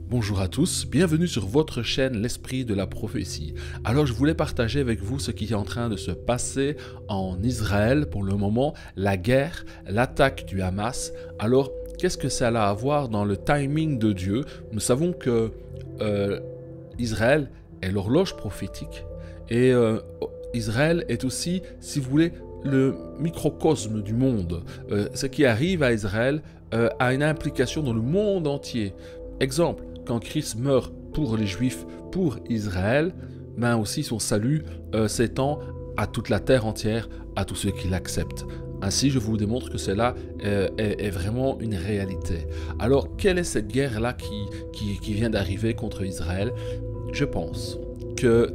Bonjour à tous, bienvenue sur votre chaîne L'Esprit de la Prophétie. Alors je voulais partager avec vous ce qui est en train de se passer en Israël pour le moment, la guerre, l'attaque du Hamas. Alors qu'est-ce que ça a à voir dans le timing de Dieu? Nous savons que Israël est l'horloge prophétique et Israël est aussi, si vous voulez, le microcosme du monde. Ce qui arrive à Israël a une implication dans le monde entier. Exemple, quand Christ meurt pour les Juifs, pour Israël, mais aussi son salut s'étend à toute la terre entière, à tous ceux qui l'acceptent. Ainsi, je vous démontre que cela est vraiment une réalité. Alors, quelle est cette guerre-là qui vient d'arriver contre Israël? Je pense que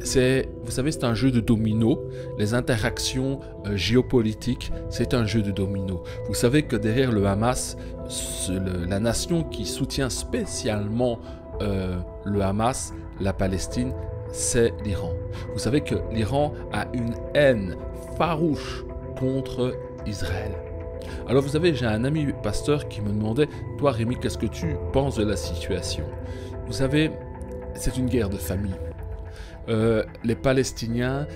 vous savez, c'est un jeu de domino. Les interactions géopolitiques, c'est un jeu de domino. Vous savez que derrière le Hamas, la nation qui soutient spécialement le Hamas, la Palestine, c'est l'Iran. Vous savez que l'Iran a une haine farouche contre Israël. Alors vous savez, j'ai un ami pasteur qui me demandait, toi Rémi, qu'est-ce que tu penses de la situation? Vous savez, c'est une guerre de famille. Les Palestiniens,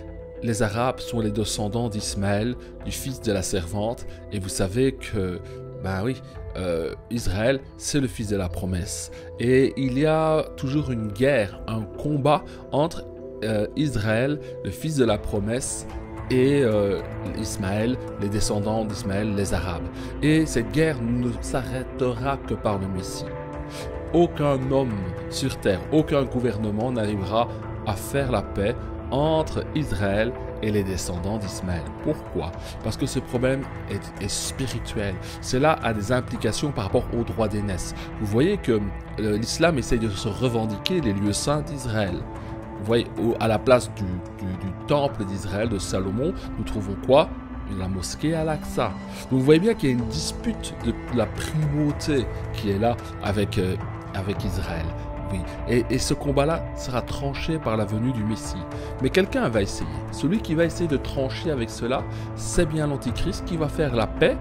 les Arabes sont les descendants d'Ismaël, du fils de la servante, et vous savez que, Israël, c'est le fils de la promesse. Et il y a toujours une guerre, un combat entre Israël, le fils de la promesse, et Ismaël, les descendants d'Ismaël, les Arabes. Et cette guerre ne s'arrêtera que par le Messie. Aucun homme sur terre, aucun gouvernement n'arrivera à faire la paix entre Israël et les descendants d'Ismaël. Pourquoi? Parce que ce problème est spirituel. Cela a des implications par rapport au droit d'aînesse. Vous voyez que l'islam essaye de se revendiquer les lieux saints d'Israël. Vous voyez, à la place du temple d'Israël de Salomon, nous trouvons quoi? La mosquée Al-Aqsa. Donc vous voyez bien qu'il y a une dispute de la primauté qui est là avec Israël. Oui. Et ce combat-là sera tranché par la venue du Messie. Mais quelqu'un va essayer. Celui qui va essayer de trancher avec cela, c'est bien l'Antichrist qui va faire la paix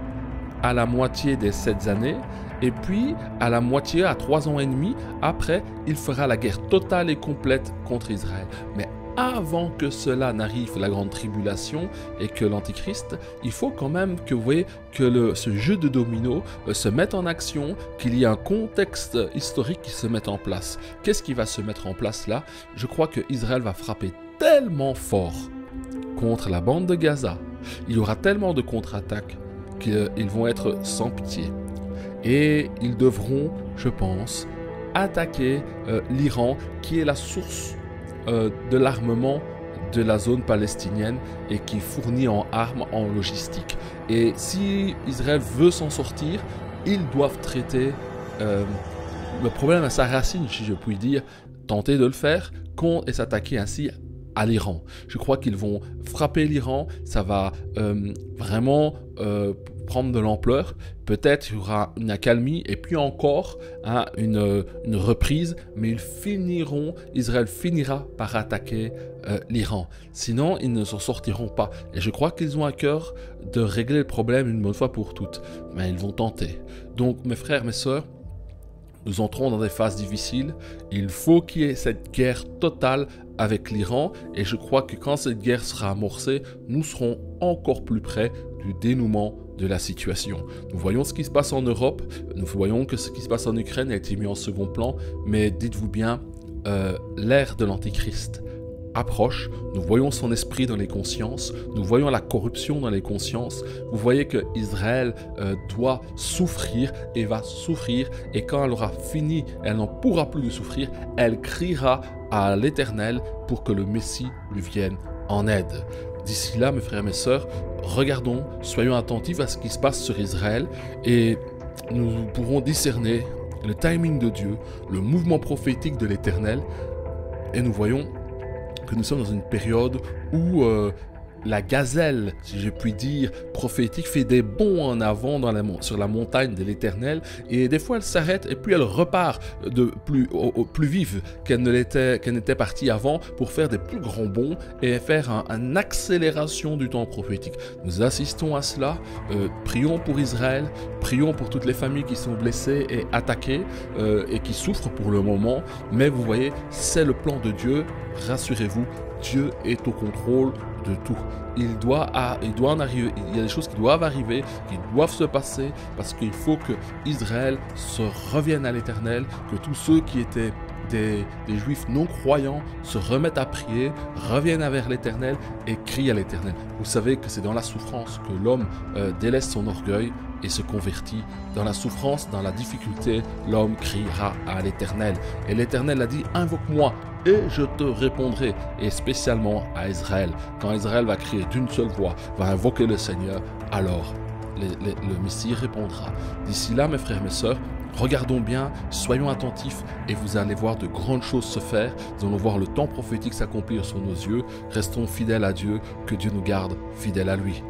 à la moitié des 7 années. Et puis, à la moitié, à 3 ans et demi, après, il fera la guerre totale et complète contre Israël. Mais avant que cela n'arrive, la grande tribulation et que l'Antichrist, il faut quand même que vous voyez que ce jeu de domino se mette en action, qu'il y ait un contexte historique qui se mette en place. Qu'est-ce qui va se mettre en place là? Je crois que Israël va frapper tellement fort contre la bande de Gaza. Il y aura tellement de contre-attaques qu'ils vont être sans pitié. Et ils devront, je pense, attaquer l'Iran qui est la source de l'armement de la zone palestinienne et qui fournit en armes, en logistique. Et si Israël veut s'en sortir, ils doivent traiter le problème à sa racine, si je puis dire, tenter de le faire et s'attaquer ainsi à l'Iran. Je crois qu'ils vont frapper l'Iran, ça va vraiment prendre de l'ampleur. Peut-être il y aura une accalmie et puis encore une reprise, mais Israël finira par attaquer l'Iran. Sinon, ils ne s'en sortiront pas. Et je crois qu'ils ont à cœur de régler le problème une bonne fois pour toutes. Mais ils vont tenter. Donc, mes frères, mes sœurs, nous entrons dans des phases difficiles. Il faut qu'il y ait cette guerre totale avec l'Iran. Et je crois que quand cette guerre sera amorcée, nous serons encore plus près du dénouement de la situation. Nous voyons ce qui se passe en Europe. Nous voyons que ce qui se passe en Ukraine a été mis en second plan. Mais dites-vous bien, l'ère de l'Antichrist approche, nous voyons son esprit dans les consciences, nous voyons la corruption dans les consciences, vous voyez que Israël doit souffrir et va souffrir, et quand elle aura fini, elle n'en pourra plus de souffrir, elle criera à l'Éternel pour que le Messie lui vienne en aide. D'ici là, mes frères et mes sœurs, regardons, soyons attentifs à ce qui se passe sur Israël, et nous pourrons discerner le timing de Dieu, le mouvement prophétique de l'Éternel, et nous voyons que nous sommes dans une période où la gazelle, si je puis dire, prophétique, fait des bonds en avant sur la montagne de l'Éternel, et des fois elle s'arrête et puis elle repart de plus vive qu'elle n'était partie avant pour faire des plus grands bonds et faire une accélération du temps prophétique. Nous assistons à cela, prions pour Israël, prions pour toutes les familles qui sont blessées et attaquées et qui souffrent pour le moment, mais vous voyez, c'est le plan de Dieu, rassurez-vous, Dieu est au contrôle de tout. Il doit en arriver, il y a des choses qui doivent arriver, qui doivent se passer, parce qu'il faut que Israël se revienne à l'Éternel, que tous ceux qui étaient des juifs non croyants se remettent à prier, reviennent vers l'Éternel et crient à l'Éternel. Vous savez que c'est dans la souffrance que l'homme délaisse son orgueil et se convertit. Dans la souffrance, dans la difficulté, l'homme criera à l'Éternel. Et l'Éternel a dit, invoque-moi et je te répondrai. Et spécialement à Israël. Quand Israël va crier d'une seule voix, va invoquer le Seigneur, alors le Messie répondra. D'ici là, mes frères et mes sœurs, regardons bien, soyons attentifs et vous allez voir de grandes choses se faire. Nous allons voir le temps prophétique s'accomplir sous nos yeux. Restons fidèles à Dieu, que Dieu nous garde fidèles à lui.